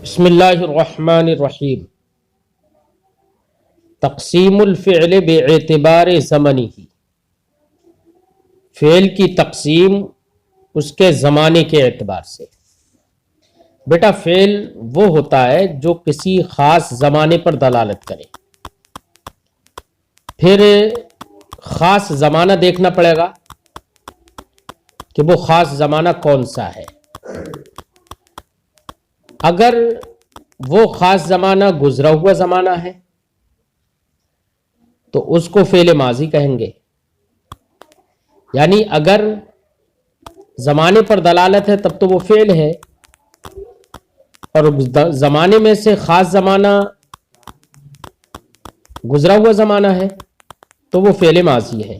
بسم اللہ الرحمن الرحیم۔ تقسیم الفعل باعتبار زمنی، فعل کی تقسیم اس کے زمانے کے اعتبار سے۔ بیٹا فعل وہ ہوتا ہے جو کسی خاص زمانے پر دلالت کرے، پھر خاص زمانہ دیکھنا پڑے گا کہ وہ خاص زمانہ کون سا ہے۔ اگر وہ خاص زمانہ گزرا ہوا زمانہ ہے تو اس کو فعل ماضی کہیں گے، یعنی اگر زمانے پر دلالت ہے تب تو وہ فعل ہے، اور زمانے میں سے خاص زمانہ گزرا ہوا زمانہ ہے تو وہ فعل ماضی ہے،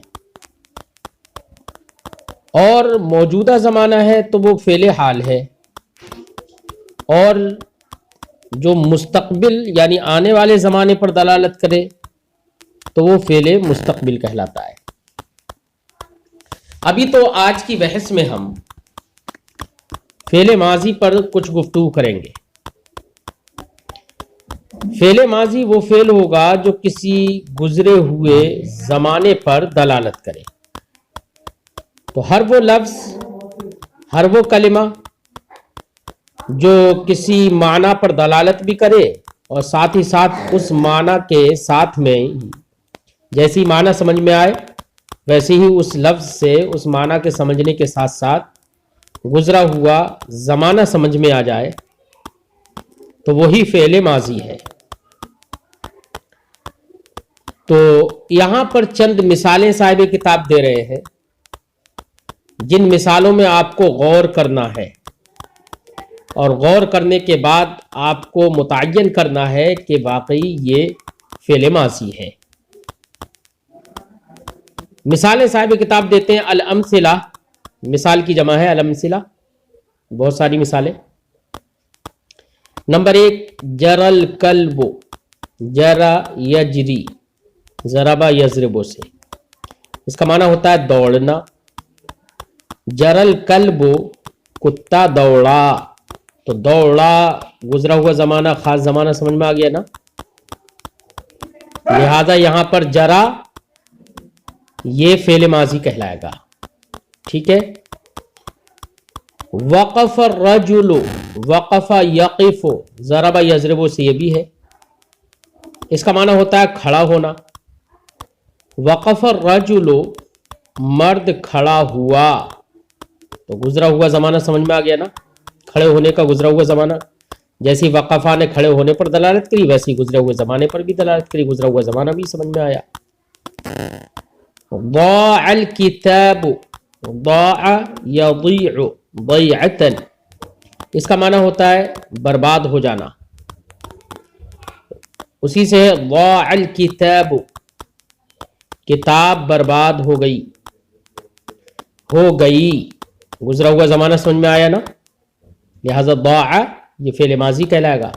اور موجودہ زمانہ ہے تو وہ فعل حال ہے، اور جو مستقبل یعنی آنے والے زمانے پر دلالت کرے تو وہ فعل مستقبل کہلاتا ہے۔ ابھی تو آج کی بحث میں ہم فعل ماضی پر کچھ گفتگو کریں گے۔ فعل ماضی وہ فعل ہوگا جو کسی گزرے ہوئے زمانے پر دلالت کرے، تو ہر وہ لفظ، ہر وہ کلمہ جو کسی معنی پر دلالت بھی کرے اور ساتھ ہی ساتھ اس معنی کے ساتھ میں جیسی معنی سمجھ میں آئے ویسے ہی اس لفظ سے اس معنی کے سمجھنے کے ساتھ ساتھ گزرا ہوا زمانہ سمجھ میں آ جائے تو وہی فعل ماضی ہے۔ تو یہاں پر چند مثالیں صاحب کتاب دے رہے ہیں، جن مثالوں میں آپ کو غور کرنا ہے، اور غور کرنے کے بعد آپ کو متعین کرنا ہے کہ واقعی یہ فعل ماضی ہے۔ مثالیں صاحب کتاب دیتے ہیں الامثلہ، مثال کی جمع ہے الامثلہ، بہت ساری مثالیں۔ نمبر 1، جرى الکلب، جرى یجری، ضرب یضرب سے، اس کا معنی ہوتا ہے دوڑنا۔ جرى الکلب، کتا دوڑا، تو دوڑا گزرا ہوا زمانہ خاص زمانہ سمجھ میں آ گیا نا، لہذا یہاں پر جرا یہ فعل ماضی کہلائے گا، ٹھیک ہے۔ وقف الرجل، وقف یقف، ضرب یضرب سے یہ بھی ہے، اس کا معنی ہوتا ہے کھڑا ہونا۔ وقف الرجل، مرد کھڑا ہوا، تو گزرا ہوا زمانہ سمجھ میں آ گیا نا، کھڑے ہونے کا گزرا ہوا زمانہ، جیسی وقفہ نے کھڑے ہونے پر دلالت کری ویسی گزرے ہوئے زمانے پر بھی دلالت کری، گزرا ہوا زمانہ بھی سمجھ میں آیا۔ ضاع الکتاب، ضاع یضیع ضیعۃ، اس کا معنی ہوتا ہے برباد ہو جانا، اسی سے ضاع الکتاب، کتاب برباد ہو گئی، گزرا ہوا زمانہ سمجھ میں آیا نا، لہذا ضاع یہ فعل ماضی کہلائے گا۔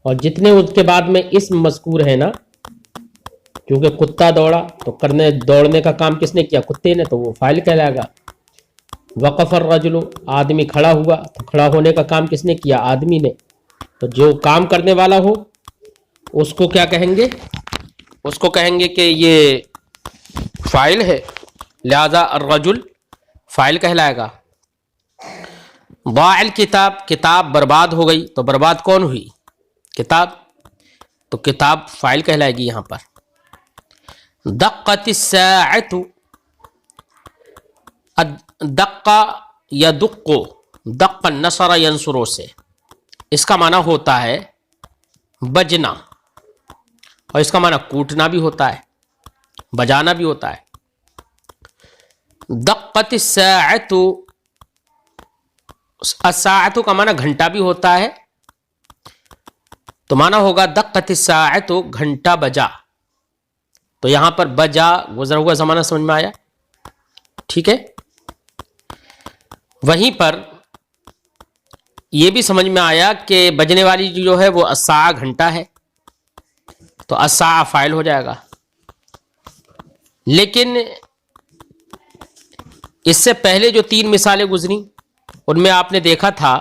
اور جتنے اس کے بعد میں اسم مذکور ہے نا، کیونکہ کتا دوڑا تو دوڑنے کا کام کس نے کیا؟ کتے نے، تو وہ فاعل کہلائے گا۔ وقف الرجل، آدمی کھڑا ہوا تو کھڑا ہونے کا کام کس نے کیا؟ آدمی نے، تو جو کام کرنے والا ہو اس کو کیا کہیں گے؟ اس کو کہیں گے کہ یہ فاعل ہے، لہذا الرجل فاعل کہلائے گا۔ ضاع الکتاب، کتاب برباد ہو گئی، تو برباد کون ہوئی؟ کتاب، تو کتاب فاعل کہلائے گی یہاں پر۔ دقت الساعۃ، دق یدق، دق نصر ینصر سے، اس کا معنی ہوتا ہے بجنا، اور اس کا معنی کوٹنا بھی ہوتا ہے، بجانا بھی ہوتا ہے۔ دقت الساعۃ، الساعۃ کا معنی گھنٹہ بھی ہوتا ہے، تو معنی ہوگا دقت الساعۃ، گھنٹہ بجا، تو یہاں پر بجا گزرا ہوا زمانہ سمجھ میں آیا، ٹھیک ہے۔ وہیں پر یہ بھی سمجھ میں آیا کہ بجنے والی جو ہے وہ الساعہ گھنٹہ ہے، تو الساعہ فاعل ہو جائے گا۔ لیکن اس سے پہلے جو 3 مثالیں گزری ان میں آپ نے دیکھا تھا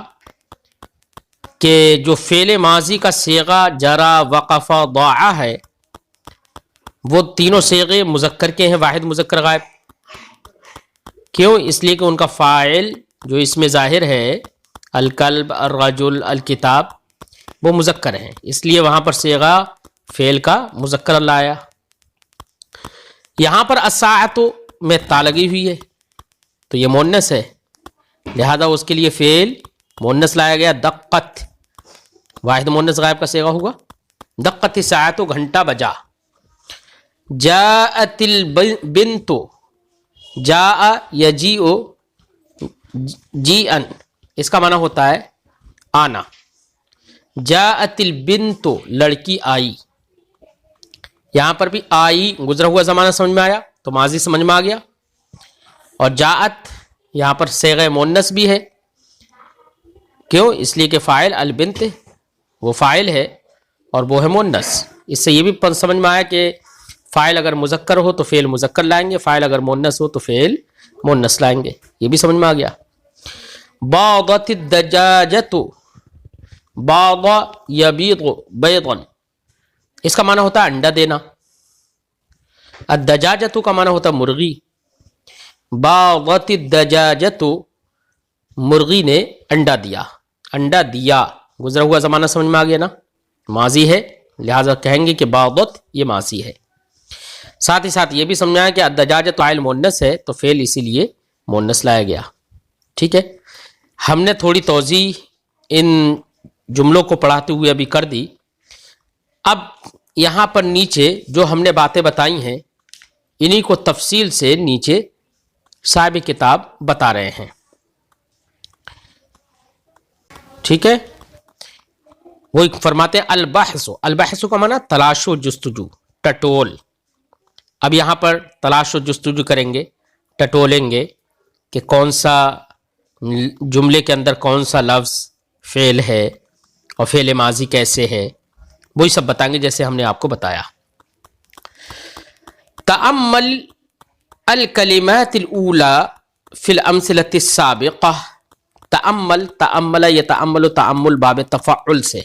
کہ جو فعل ماضی کا صیغہ جرا وقف ضاع ہے وہ تینوں صیغے مذکر کے ہیں، واحد مذکر غائب. کیوں؟ اس لیے کہ ان کا فاعل جو اس میں ظاہر ہے الکلب، الرجل، الکتاب، وہ مذکر ہیں، اس لیے وہاں پر صیغہ فعل کا مذکر لایا. یہاں پر الساعۃ میں تا لگی ہوئی ہے تو یہ مؤنث ہے، لہذا اس کے لیے فعل مؤنث لایا گیا. دقت واحد مؤنث غائب کا صیغہ ہوگا. دقت الساعۃ، گھنٹہ بجا. جاءت البنت، جاء یجیء جیئن، اس کا معنی ہوتا ہے آنا. جاءت البنت، لڑکی آئی. یہاں پر بھی آئی گزرا ہوا زمانہ سمجھ میں آیا تو ماضی سمجھ میں آ گیا. اور جاءت یہاں پر صیغہ مؤنث بھی ہے. کیوں؟ اس لیے کہ فاعل البنت وہ فاعل ہے اور وہ ہے مؤنث. اس سے یہ بھی سمجھ میں آیا کہ فاعل اگر مذکر ہو تو فعل مذکر لائیں گے، فاعل اگر مؤنث ہو تو فعل مؤنث لائیں گے. یہ بھی سمجھ میں آ گیا. باضت الدجاجۃ، باض یبیض بیضا، اس کا معنی ہوتا ہے انڈا دینا. الدجاجۃ کا معنی ہوتا ہے مرغی. باضت الدجاجۃ، مرغی نے انڈا دیا. انڈا دیا گزرا ہوا زمانہ سمجھ میں آ گیا نا، ماضی ہے لہذا کہیں گے کہ باضت یہ ماضی ہے. ساتھ ہی ساتھ یہ بھی سمجھایا کہ الدجاجۃ فاعل مؤنث ہے تو فعل اسی لیے مؤنث لایا گیا. ٹھیک ہے، ہم نے تھوڑی توضیح ان جملوں کو پڑھاتے ہوئے ابھی کر دی. اب یہاں پر نیچے جو ہم نے باتیں بتائی ہیں انہی کو تفصیل سے نیچے صاحب کتاب بتا رہے ہیں. ٹھیک ہے، وہ فرماتے ہیں البحث. البحث کا معنی تلاش و جستجو، ٹٹول. اب یہاں پر تلاش و جستجو کریں گے، ٹٹولیں گے کہ کون سا جملے کے اندر کون سا لفظ فعل ہے اور فعل ماضی کیسے ہے، وہی سب بتائیں گے جیسے ہم نے آپ کو بتایا. تأمل الکلمات الاولی فی الامثلۃ السابقہ. تأمل، تأمل یتأمل، تأمل باب تفعل سے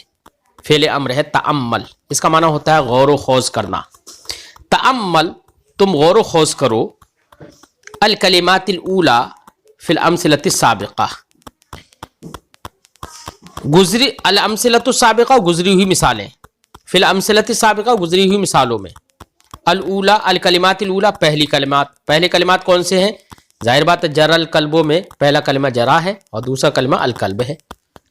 فعل امر ہے. تأمل اس کا معنی ہوتا ہے غور و خوض کرنا. تأمل تم غور و خوض کرو. الکلمات الاولی فی الامثلۃ السابقہ، گزری الامثلۃ السابقہ گزری ہوئی مثالیں، فی الامثلۃ السابقہ گزری ہوئی مثالوں میں. الاولی الکلمات الاولی پہلی کلمات. پہلے کلمات کون سے ہیں؟ ظاہر بات ہے جرا الکلبوں میں پہلا کلمہ جرا ہے اور دوسرا کلمہ الکلب ہے.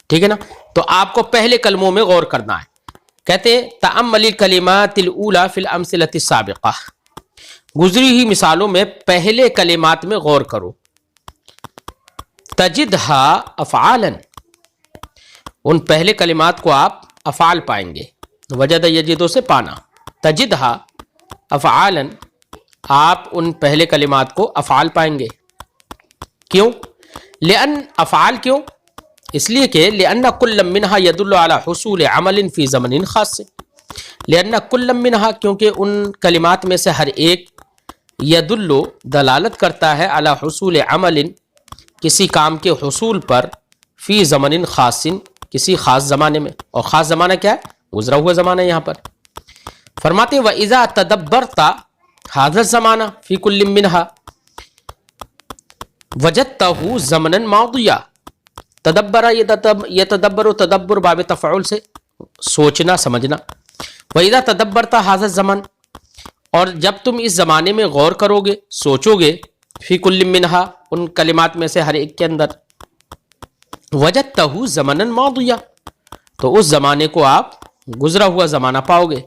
ٹھیک ہے نا، تو آپ کو پہلے کلموں میں غور کرنا ہے. کہتے ہیں تأمل الکلمات الاولی فی الامثلۃ السابقہ، گزری ہوئی مثالوں میں پہلے کلمات میں غور کرو. تجدھا افعالا، ان پہلے کلمات کو آپ افعال پائیں گے. وجد یجدو سے پانا. تجدھا افعالا، آپ ان پہلے کلمات کو افعال پائیں گے. کیوں؟ لأن افعال کیوں؟ اس لیے کہ لأن کل منہا یدل علی حصول عمل فی زمن خاص. لأن کل منہا، کیونکہ ان کلمات میں سے ہر ایک یدل دلالت کرتا ہے علی حصول عمل، کسی کام کے حصول پر، فی زمن خاص، کسی خاص زمانے میں. اور خاص زمانہ کیا ہے؟ گزرا ہوا زمانہ. یہاں پر فرماتے وَإِذَا تَدَبَّرْتَ هذا الزمانہ فی کل منها وجدته زمنا ماضیا. تدبر یتدبر، تدبر باب تفعول سے سوچنا سمجھنا. وَإِذَا تَدَبَّرْتَ هذا الزمن، اور جب تم اس زمانے میں غور کرو گے، سوچو گے، فی کل منها ان کلمات میں سے ہر ایک کے اندر، وجدته زمنا ماضیا، تو اس زمانے کو آپ گزرا ہوا زمانہ پاؤ گے.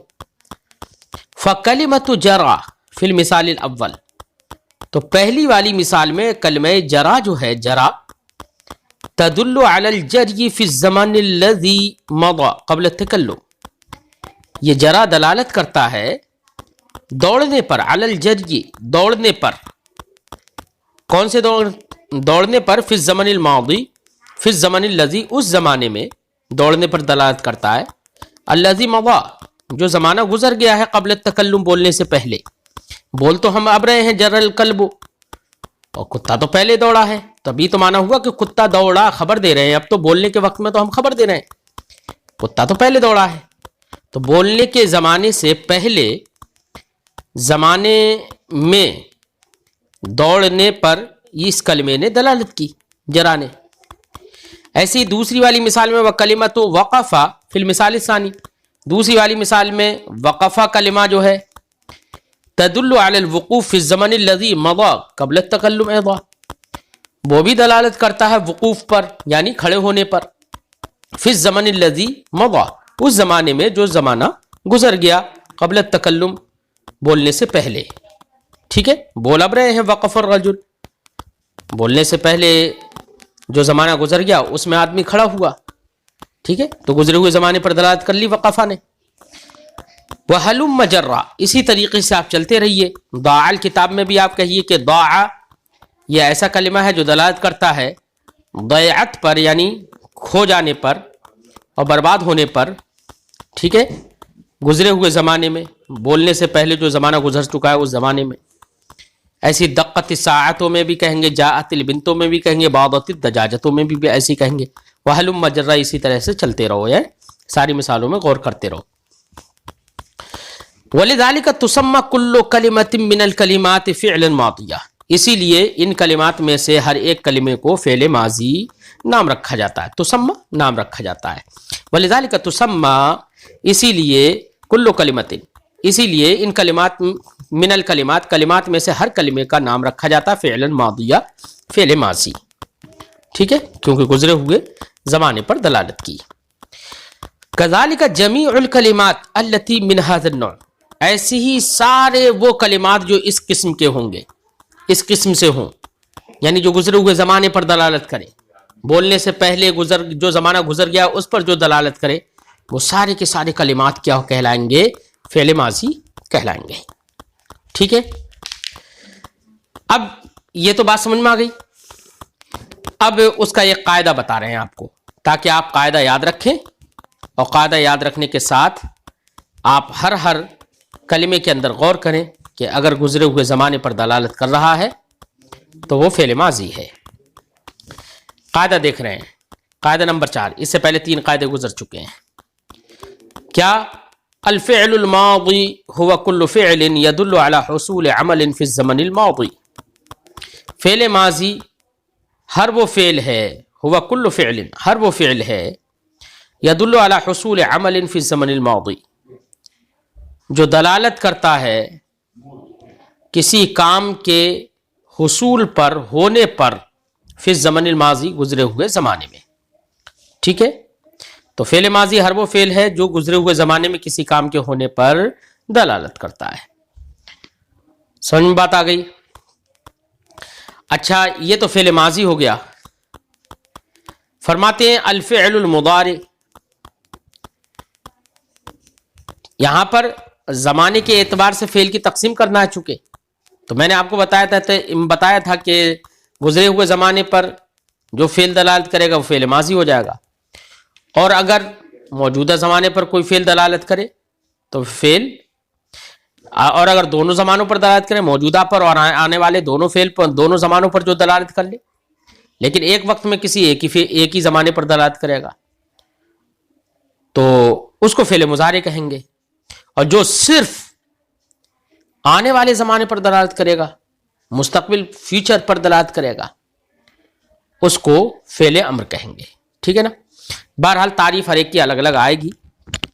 فَكَلِمَةُ جَرَا فی المثال الاول، تو پہلی والی مثال میں کلمہ جرا جو ہے، جرا تدل علی الجری فی الزمان الذی مضى قبل التکلم، یہ جرا دلالت کرتا ہے دوڑنے پر، علی الجری دوڑنے پر. کون سے دوڑنے پر؟ فی الزمن الماضی، فی الزمن الذی اس زمانے میں دوڑنے پر دلالت کرتا ہے. الذی مضى جو زمانہ گزر گیا ہے، قبل التکلم بولنے سے پہلے. بول تو ہم اب رہے ہیں جر الکلب، اور کتا تو پہلے دوڑا ہے، تبھی تو مانا ہوا کہ کتا دوڑا، خبر دے رہے ہیں. اب تو بولنے کے وقت میں تو ہم خبر دے رہے ہیں. کتا تو پہلے دوڑا ہے. تو بولنے کے زمانے سے پہلے زمانے میں دوڑنے پر اس کلمے نے دلالت کی جرا نے. ایسی دوسری والی مثال میں وکلمۃ وقفہ فی المثال الثانی، دوسری والی مثال میں وقفہ کلمہ جو ہے تدل علی الوقوف فی الزمن الذی مضى قبل التکلم ایضا، وہ بھی دلالت کرتا ہے وقوف پر یعنی کھڑے ہونے پر. فی الزمن الذی مضى، اس زمانے میں جو زمانہ گزر گیا، قبل التکلم بولنے سے پہلے. ٹھیک ہے، بول اب رہے ہیں وقف الرجل، بولنے سے پہلے جو زمانہ گزر گیا اس میں آدمی کھڑا ہوا. ٹھیک ہے، تو گزرے ہوئے زمانے پر دلالت کر لی وقفہ نے. وَهَلُمَّ جَرَّا، اسی طریقے سے آپ چلتے رہیے. ضاع کتاب میں بھی آپ کہیے کہ ضاع یہ ایسا کلمہ ہے جو دلالت کرتا ہے ضیعت پر یعنی کھو جانے پر اور برباد ہونے پر. ٹھیک ہے، گزرے ہوئے زمانے میں، بولنے سے پہلے جو زمانہ گزر چکا ہے اس زمانے میں. ایسی دقت الساعتوں میں بھی کہیں گے، جاءت البنتوں میں بھی کہیں گے، بعضت الدجاجتوں میں بھی ایسی کہیں گے. وَهَلُمَّ جَرَّا، اسی طرح سے چلتے رہو، ہے ساری مثالوں میں غور کرتے رہو. وَلِذَلِكَ تُسَمَّى كُلُّ كَلِمَةٍ مِّنَ الْكَلِمَاتِ فِعْلًا مَاضِيًّا، اسی لیے ان کلمات میں سے ہر ایک کلمے کو فعل ماضی نام رکھا جاتا ہے. تسمى نام رکھا جاتا ہے. وَلِذَلِكَ تُسَمَّى، اسی لیے كُلُّ كَلِمَةٍ، اسی لیے ان کلمات من الکلمات، کلمات میں سے ہر کلمے کا نام رکھا جاتا ہے فعلا ماضیہ، فعل ماضی. ٹھیک ہے، کیونکہ گزرے ہوئے زمانے پر دلالت کی. کذالک جمیع الکلمات التی من ھذا النوع، ایسی ہی سارے وہ کلمات جو اس قسم کے ہوں گے، اس قسم سے ہوں، یعنی جو گزرے ہوئے زمانے پر دلالت کرے، بولنے سے پہلے جو زمانہ گزر گیا اس پر جو دلالت کرے، وہ سارے کے سارے کلمات کیا کہلائیں گے؟ فعل ماضی کہلائیں گے. ٹھیک ہے، اب یہ تو بات سمجھ میں آ گئی. اب اس کا ایک قاعدہ بتا رہے ہیں آپ کو، تاکہ آپ قاعدہ یاد رکھیں، اور قاعدہ یاد رکھنے کے ساتھ آپ ہر کلمے کے اندر غور کریں کہ اگر گزرے ہوئے زمانے پر دلالت کر رہا ہے تو وہ فعل ماضی ہے. قاعدہ دیکھ رہے ہیں، قاعدہ نمبر 4. اس سے پہلے 3 قاعدے گزر چکے ہیں. کیا؟ الفعل الماضی هو كل فعل يدل على حصول عمل في الزمن الماضی، فعل ماضی ہر وہ فعل ہے، هو كل فعل ہر وہ فعل ہے، يدل على حصول عمل في الزمن الماضی جو دلالت کرتا ہے کسی کام کے حصول پر، ہونے پر، فی الزمن الماضی گزرے ہوئے زمانے میں. ٹھیک ہے، تو فعل ماضی ہر وہ فعل ہے جو گزرے ہوئے زمانے میں کسی کام کے ہونے پر دلالت کرتا ہے. سمجھ میں بات آ گئی؟ اچھا، یہ تو فعل ماضی ہو گیا. فرماتے ہیں الفعل المضارع، یہاں پر زمانے کے اعتبار سے فعل کی تقسیم کرنا ہے. چونکہ تو میں نے آپ کو بتایا تھا کہ گزرے ہوئے زمانے پر جو فعل دلالت کرے گا وہ فعل ماضی ہو جائے گا، اور اگر موجودہ زمانے پر کوئی فعل دلالت کرے تو فعل، اور اگر دونوں زمانوں پر دلالت کرے، موجودہ پر اور آنے والے دونوں فعل پر، دونوں زمانوں پر جو دلالت کر لے، لیکن ایک وقت میں کسی ایک ہی زمانے پر دلالت کرے گا تو اس کو فعل مضارع کہیں گے. اور جو صرف آنے والے زمانے پر دلالت کرے گا، مستقبل فیوچر پر دلالت کرے گا، اس کو فعل امر کہیں گے. ٹھیک ہے نا؟ بہرحال تعریف ہر ایک کی الگ الگ آئے گی،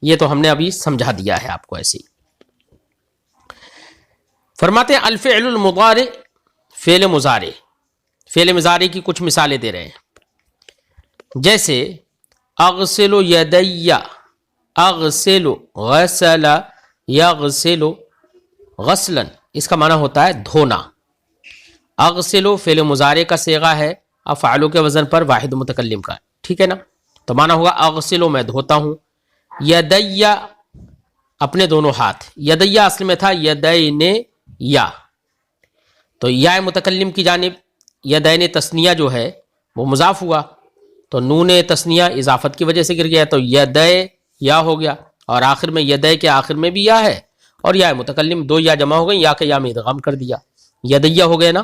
یہ تو ہم نے ابھی سمجھا دیا ہے آپ کو ایسے ہی. فرماتے ہیں الفعل المضارع، فعل مضارع، فعل مضارع کی کچھ مثالیں دے رہے ہیں. جیسے اغسل یدی، اغسل، غسل یغسل غسلا، اس کا معنی ہوتا ہے دھونا. اغسل فعل مضارع کا صیغہ ہے، افعالوں کے وزن پر واحد متکلم کا. ٹھیک ہے نا؟ تو معنی ہوگا اغسل، میں دھوتا ہوں. یدی، اپنے دونوں ہاتھ. یدی اصل میں تھا یدین یا، تو یا متکلم کی جانب یدین تثنیہ جو ہے وہ مضاف ہوا، تو نون تثنیہ اضافت کی وجہ سے گر گیا، تو یدے یا ہو گیا. اور آخر میں یدے کے آخر میں بھی یا ہے، اور یا متکلم، دو یا جمع ہو گئی، یا کے یا میں ادغام کر دیا، یدیہ ہو گئے نا.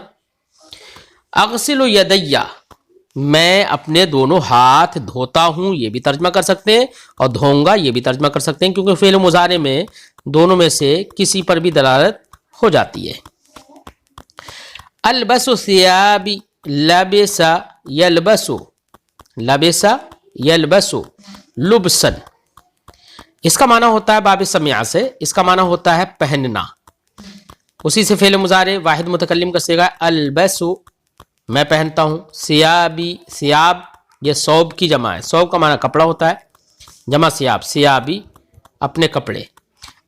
اغسل یدیہ، میں اپنے دونوں ہاتھ دھوتا ہوں، یہ بھی ترجمہ کر سکتے ہیں، اور دھوؤں گا یہ بھی ترجمہ کر سکتے ہیں، کیونکہ فعل مضارع میں دونوں میں سے کسی پر بھی دلالت ہو جاتی ہے۔ البس ثیابی، لبس یلبس، لبس یلبس لبسن، اس کا معنی ہوتا ہے باب سمع سے، اس کا معنی ہوتا ہے پہننا، اسی سے فعل مضارع واحد متکلم کا صیغہ البس، میں پہنتا ہوں، ثیابی، ثیاب یہ ثوب کی جمع ہے، ثوب کا معنی کپڑا ہوتا ہے، جمع ثیاب، ثیابی اپنے کپڑے،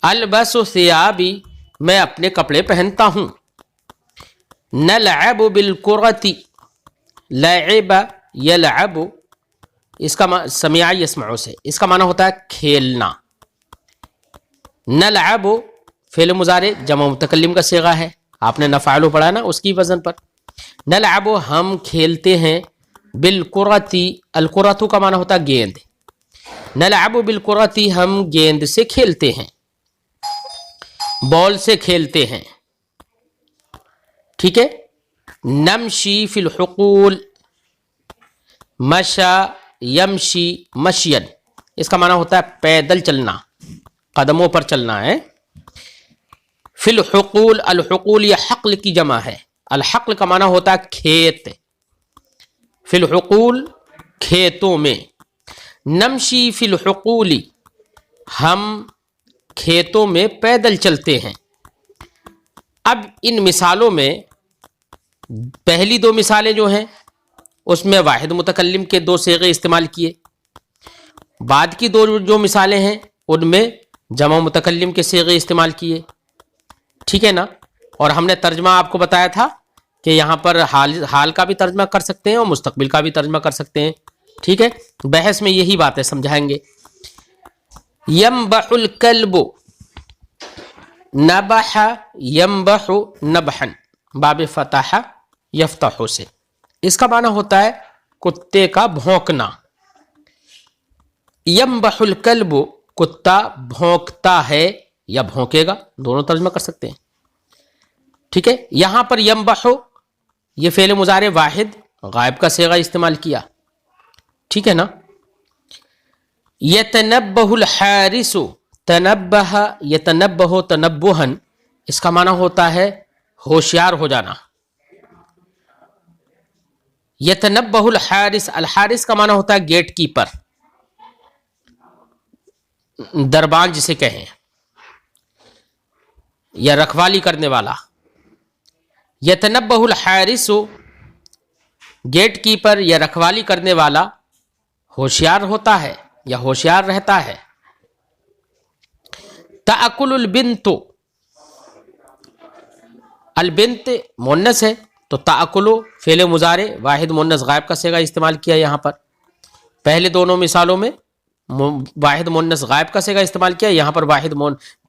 البس ثیابی میں اپنے کپڑے پہنتا ہوں۔ نلعب بالکرۃ، لعب یلعب، اس کا سمع یسمع سے، اس کا معنی ہوتا ہے کھیلنا۔ نلعب فعل مضارع جمع متکلم کا صیغہ ہے، آپ نے نفعل پڑھا نا اس کی وزن پر، نلعب ہم کھیلتے ہیں، بالکرۃ، الکرۃ کا معنی ہوتا ہے گیند، نلعب بالکرۃ ہم گیند سے کھیلتے ہیں، بال سے کھیلتے ہیں، ٹھیک ہے۔ نمشی فی الحقول، مشا یمشی مشین، اس کا معنی ہوتا ہے پیدل چلنا، قدموں پر چلنا ہے۔ فی الحقول، الحقول یہ حقل کی جمع ہے، الحقل کا معنی ہوتا ہے کھیت، فی الحقول کھیتوں میں، نمشی فی الحقول ہم کھیتوں میں پیدل چلتے ہیں۔ اب ان مثالوں میں پہلی دو مثالیں جو ہیں اس میں واحد متکلم کے دو صیغے استعمال کیے، بعد کی دو جو مثالیں ہیں ان میں جمع متکلم کے صیغے استعمال کیے، ٹھیک ہے نا۔ اور ہم نے ترجمہ آپ کو بتایا تھا کہ یہاں پر حال کا بھی ترجمہ کر سکتے ہیں اور مستقبل کا بھی ترجمہ کر سکتے ہیں، ٹھیک ہے۔ بحث میں یہی باتیں سمجھائیں گے۔ ینبح الکلب، نبح ینبح نبحا، باب فتح یفتح سے، اس کا معنی ہوتا ہے کتے کا بھونکنا۔ ینبح الکلب کتا بھونکتا ہے یا بھونکے گا، دونوں ترجمہ کر سکتے ہیں، ٹھیک ہے۔ یہاں پر ینبح یہ فعل مضارع واحد غائب کا صیغہ استعمال کیا، ٹھیک ہے نا۔ یتنبہ الحارس، تنبہ یتنبہ تنبہا، اس کا معنی ہوتا ہے ہوشیار ہو جانا۔ یتنبہ الحارس، الحارس کا معنی ہوتا ہے گیٹ کیپر، دربان جسے کہیں، یا رکھوالی کرنے والا۔ یتنبہ الحارس گیٹ کیپر یا رکھوالی کرنے والا ہوشیار ہوتا ہے یا ہوشیار رہتا ہے۔ تأکل البنت، البنت مونس ہے تو تأکل فعل مضارع واحد مونس غائب کا صیغہ استعمال کیا یہاں پر، پہلے دونوں مثالوں میں واحد مونس غائب کا صیغہ استعمال کیا، یہاں پر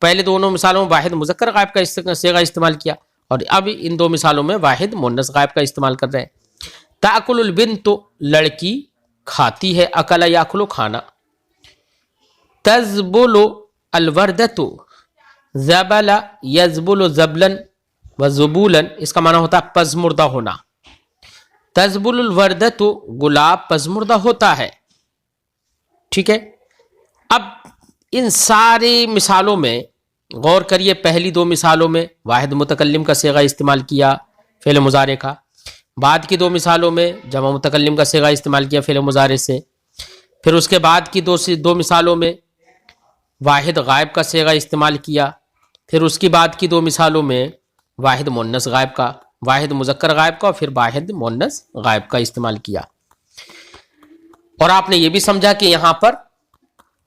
پہلے دونوں مثالوں میں واحد مذکر غائب کا صیغہ استعمال کیا، اور اب ان دو مثالوں میں واحد مونس غائب کا استعمال کر رہے ہیں۔ تأکل البنت لڑکی کھاتی ہے، اکل یاکل کھانا۔ تزبل الوردۃ، زبل یزبل زبلن وزبولن، اس کا معنی ہوتا ہے پزمردہ ہونا۔ تزبل الوردۃ گلاب پزمردہ ہوتا ہے، ٹھیک ہے۔ اب ان ساری مثالوں میں غور کریے، پہلی دو مثالوں میں واحد متکلم کا صیغہ استعمال کیا فعل مضارع کا، بعد کی دو مثالوں میں جمع متکلم کا صیغہ استعمال کیا فعل مضارع سے، پھر اس کے بعد کی دو مثالوں میں واحد غائب کا صیغہ استعمال کیا، پھر اس کی بعد کی دو مثالوں میں واحد مونس غائب کا، واحد مذکر غائب کا، اور پھر واحد مونس غائب کا استعمال کیا۔ اور آپ نے یہ بھی سمجھا کہ یہاں پر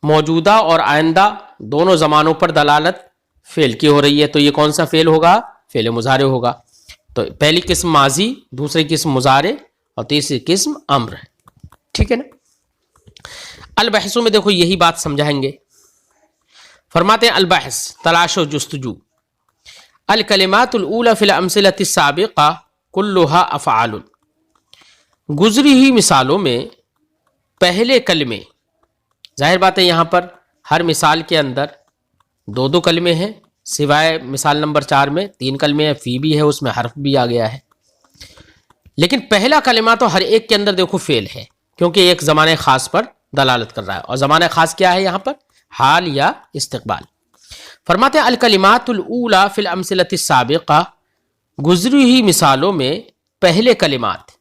موجودہ اور آئندہ دونوں زمانوں پر دلالت فعل کی ہو رہی ہے، تو یہ کون سا فعل ہوگا؟ فعل مضارع ہوگا۔ تو پہلی قسم ماضی، دوسری قسم مضارع، اور تیسری قسم امر ہے، ٹھیک ہے نا۔ البحث میں دیکھو یہی بات سمجھائیں گے، فرماتے ہیں البحث تلاش و جستجو، الکلمات الاولی فی الامثلۃ السابقہ کلھا افعال، گزری ہوئی مثالوں میں پہلے کلمے، ظاہر بات ہے یہاں پر ہر مثال کے اندر دو دو کلمے ہیں، سوائے مثال نمبر 4 میں 3 کلمے ہیں، فی بھی ہے، اس میں حرف بھی آ گیا ہے۔ لیکن پہلا کلمہ تو ہر ایک کے اندر دیکھو فعل ہے، کیونکہ ایک زمانے خاص پر دلالت کر رہا ہے، اور زمانہ خاص کیا ہے یہاں پر؟ حال یا استقبال۔ فرماتے ہیں الکلمات الاولی فی الامثلۃ السابقہ، گزری ہوئی مثالوں میں پہلے کلمات،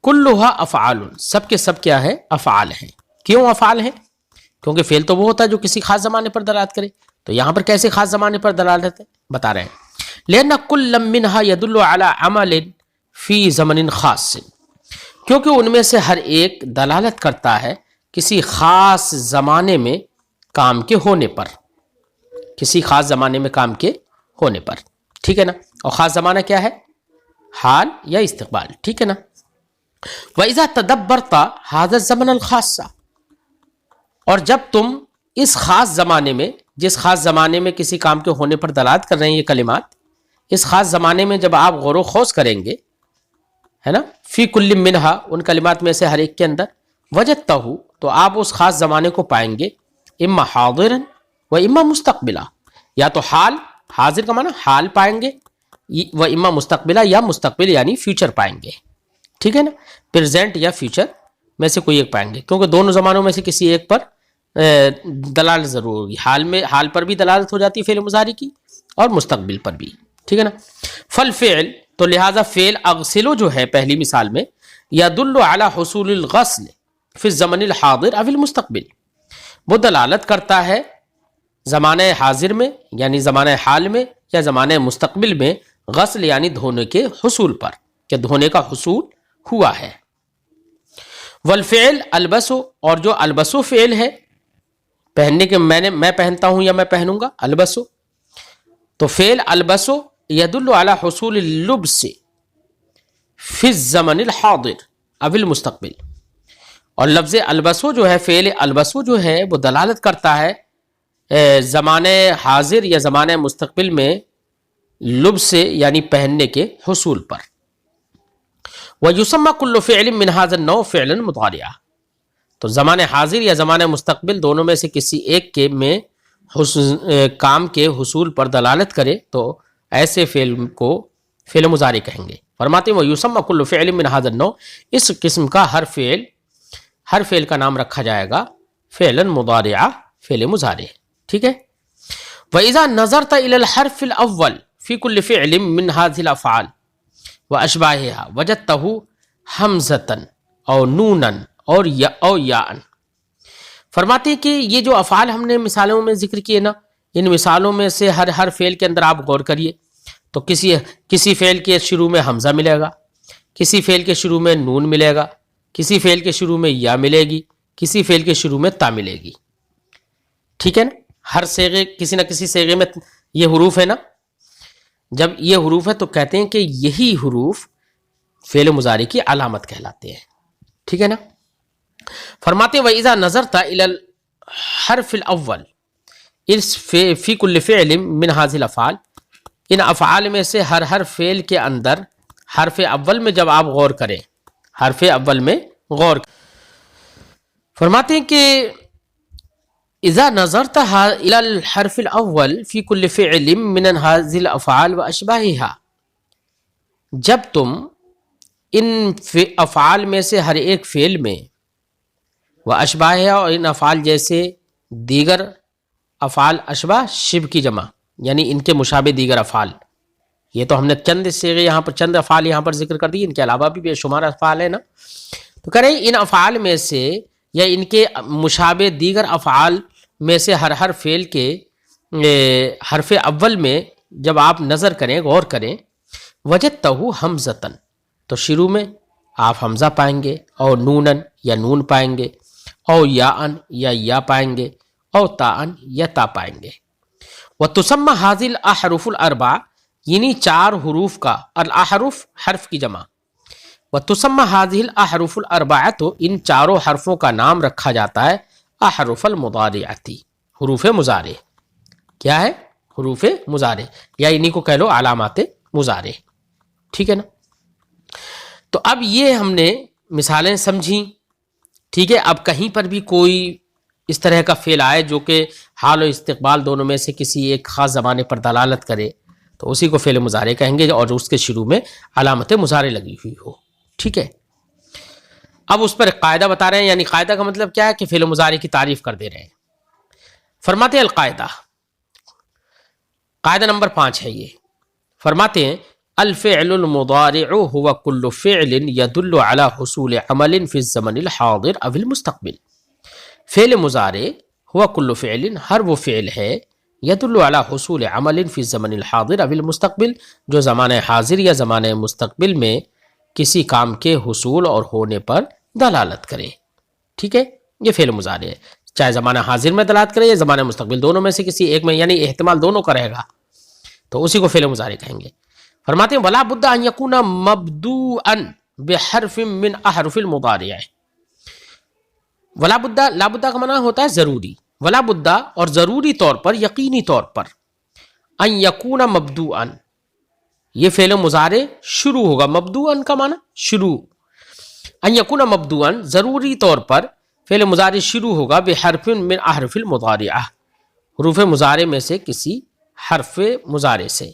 کلھا افعال، سب کے سب کیا ہے؟ افعال ہیں۔ کیوں افعال ہیں؟ کیونکہ فعل تو وہ ہوتا ہے جو کسی خاص زمانے پر دلالت کرے، تو یہاں پر کیسے خاص زمانے پر دلالت ہے بتا رہے ہیں، لأن کل منھا يدل على عمل فی زمن خاص، کیونکہ ان میں سے ہر ایک دلالت کرتا ہے کسی خاص زمانے میں کام کے ہونے پر، کسی خاص زمانے میں کام کے ہونے پر، ٹھیک ہے نا؟ اور خاص زمانہ کیا ہے؟ حال یا استقبال، ٹھیک ہے نا؟ وَإِذَا تَدَبَّرْتَ هَذَا الزَّمَنَ الْخَاصَّ، اور جب تم اس خاص زمانے میں، جس خاص زمانے میں کسی کام کے ہونے پر دلالت کر رہے ہیں یہ کلمات، اس خاص زمانے میں جب آپ غور و خوض کریں گے، ہے نا، فی کل منہا، ان کلمات میں سے ہر ایک کے اندر، وجدتہ، تو آپ اس خاص زمانے کو پائیں گے، اما حاضرا و اما مستقبلا، یا تو حال، حاضر کا معنی حال پائیں گے، و اما مستقبلا، یا مستقبل یعنی فیوچر پائیں گے، ٹھیک ہے نا؟ پریزنٹ یا فیوچر میں سے کوئی ایک پائیں گے، کیونکہ دونوں زمانوں میں سے کسی ایک پر دلالت ضرور ہوگی، حال میں، حال پر بھی دلالت ہو جاتی ہے فعل مضارع کی، اور مستقبل پر بھی، ٹھیک ہے نا؟ فالفعل، تو لہذا فعل اغسلو جو ہے پہلی مثال میں، یدل علی حصول الغسل فی الزمن الحاضر او المستقبل، وہ دلالت کرتا ہے زمانہ حاضر میں یعنی زمانہ حال میں یا زمانہ مستقبل میں غسل یعنی دھونے کے حصول پر، کہ دھونے کا حصول ہوا ہے۔ والفعل البسو، اور جو البسو فعل ہے پہننے کے، میں پہنتا ہوں یا میں پہنوں گا، البسو، تو فعل البسو یدل علی حصول اللبس فی الزمن الحاضر او المستقبل، اور لفظ البسو جو ہے، فعل البسو جو ہے وہ دلالت کرتا ہے زمانہ حاضر یا زمانہ مستقبل میں لبس یعنی پہننے کے حصول پر۔ وَيُسَمَّى كُلُّ فِعْلٍ مِّنْ هَذَا النَّوْعِ فِعْلًا مُضَارِعًا، تو زمانہ حاضر یا زمانہ مستقبل دونوں میں سے کسی ایک کے میں کام کے حصول پر دلالت کرے تو ایسے فعل کو فعل مضارع کہیں گے۔ فرماتے ہیں وَيُسَمَّى كُلُّ فِعْلٍ مِّنْ هَذَا النَّوْعِ، اس قسم کا ہر فعل کا نام رکھا جائے گا فعلاً مضارعہ، فعل مضارع، ٹھیک ہے؟ وَإِذَا نَظَرْتَ إِلَى الْحَرْفِ الْأَوَّلِ فِي كُلِّ فِعْلٍ مِّنْ هَذِهِ الْأَفْعَالِ وَأَشْبَاهِهَا وَجَدْتَهُ حَمْزَةً أو نُونًا أو یاءً۔ فرماتے ہیں کہ یہ جو افعال ہم نے مثالوں میں ذکر کیے نا، ان مثالوں میں سے ہر فعل کے اندر آپ غور کریے، تو کسی فعل کے شروع میں حمزہ ملے گا، کسی فعل کے شروع میں نون ملے گا، کسی فعل کے شروع میں یا ملے گی، کسی فعل کے شروع میں تا ملے گی، ٹھیک ہے نا؟ ہر صیغے، کسی نہ کسی صیغے میں یہ حروف ہے نا، جب یہ حروف ہے تو کہتے ہیں کہ یہی حروف فعل مضارع کی علامت کہلاتے ہیں، ٹھیک ہے نا؟ فرماتے وَإِذَا نَظَرْتَ إِلَى الْحَرْفِ الْأَوَّلِ، اس فی کل فعل من هذه الافعال، ان افعال میں سے ہر فعل کے اندر حرف اول میں جب آپ غور کریں، حرف اول میں غور فرماتے ہیں کہ اذا نظرت الى الحرف الاول في كل فعل من هذه الافعال واشباهها، جب تم ان افعال میں سے ہر ایک فعل میں، واشباهها، اور ان افعال جیسے دیگر افعال، اشباہ شبہ کی جمع یعنی ان کے مشابہ دیگر افعال، یہ تو ہم نے چند صیغے یہاں پر، چند افعال یہاں پر ذکر کر دی، ان کے علاوہ بھی بے شمار افعال ہیں نا، تو کہہ رہے ہیں ان افعال میں سے یا ان کے مشابہ دیگر افعال میں سے ہر فعل کے حرف اول میں جب آپ نظر کریں، غور کریں، وجدتہ حمزۃ، تو شروع میں آپ حمزہ پائیں گے، اور نونن یا نون پائیں گے، او یاءن یا پائیں گے، او تاءن یا تا پائیں گے۔ وتسمى هذه الاحرف الاربع، یعنی چار حروف کا، الاحرف حرف کی جمع، وتسمى هذه الاحرف الاربع، تو ان چاروں حرفوں کا نام رکھا جاتا ہے احرف المضارعتی، حروف مضارع، کیا ہے؟ حروف مضارع، یا انہی کو کہہ لو علامات مضارع، ٹھیک ہے نا؟ تو اب یہ ہم نے مثالیں سمجھی، ٹھیک ہے؟ اب کہیں پر بھی کوئی اس طرح کا فعل آئے جو کہ حال و استقبال دونوں میں سے کسی ایک خاص زمانے پر دلالت کرے، تو اسی کو فعل مضارع کہیں گے اور اس کے شروع میں علامت مضارع لگی ہوئی ہو. ٹھیک ہے. اب اس پر ایک قاعدہ بتا رہے ہیں، یعنی قاعدہ کا مطلب کیا ہے کہ فعل مضارع کی تعریف کر دے رہے ہیں. فرماتے ہیں القاعدہ، قاعدہ نمبر 5 ہے یہ. فرماتے ہیں الفعل المضارع هو كل فعل يدل على حصول عمل في الزمن الحاضر او المستقبل. فعل مضارع هو كل فعل، ہر وہ فعل ہے، يدل على حصول عمل في الزمن الحاضر او المستقبل، جو زمانہ حاضر یا زمانہ مستقبل میں کسی کام کے حصول اور ہونے پر دلالت کرے. ٹھیک ہے، یہ فعل مضارع ہے، چاہے زمانہ حاضر میں دلالت کرے یا زمانہ مستقبل، دونوں میں سے کسی ایک میں، یعنی احتمال دونوں کا رہے گا، تو اسی کو فعل مضارع کہیں گے. فرماتے ہیں ولا بد ان یکون مبدوءا بحرف من احرف المضارع. ولا بد، لا بد کا معنی ہوتا ہے ضروری، ولا بد اور ضروری طور پر، یقینی طور پر، ان یکون مبدوءا، یہ فعل مضارع شروع ہوگا. مبدوءا کا معنی شروع، ان یکون مبدوءا ضروری طور پر فعل مضارع شروع ہوگا بحرف من احرف المضارع، حروف مضارع میں سے کسی حرف مضارع سے.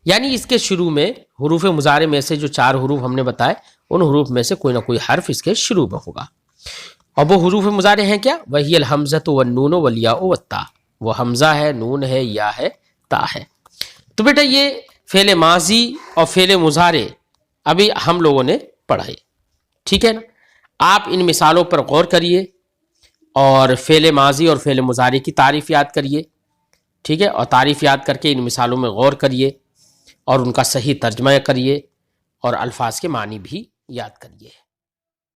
یعنی اس کے شروع میں حروف مضارع میں سے جو 4 حروف ہم نے بتائے، ان حروف میں سے کوئی نہ کوئی حرف اس کے شروع میں ہوگا. اور وہ حروف مضارع ہیں کیا؟ وہی الحمزۃ والنون والیاء والتاء، وہ حمزہ ہے، نون ہے، یا ہے، تا ہے. تو بیٹا یہ فعل ماضی اور فعل مضارع ابھی ہم لوگوں نے پڑھے. ٹھیک ہے نا؟ آپ ان مثالوں پر غور کریے اور فعل ماضی اور فعل مضارع کی تعریف یاد کریے. ٹھیک ہے، اور تعریف یاد کر کے ان مثالوں میں غور کریے اور ان کا صحیح ترجمہ کریے اور الفاظ کے معنی بھی یاد کریے.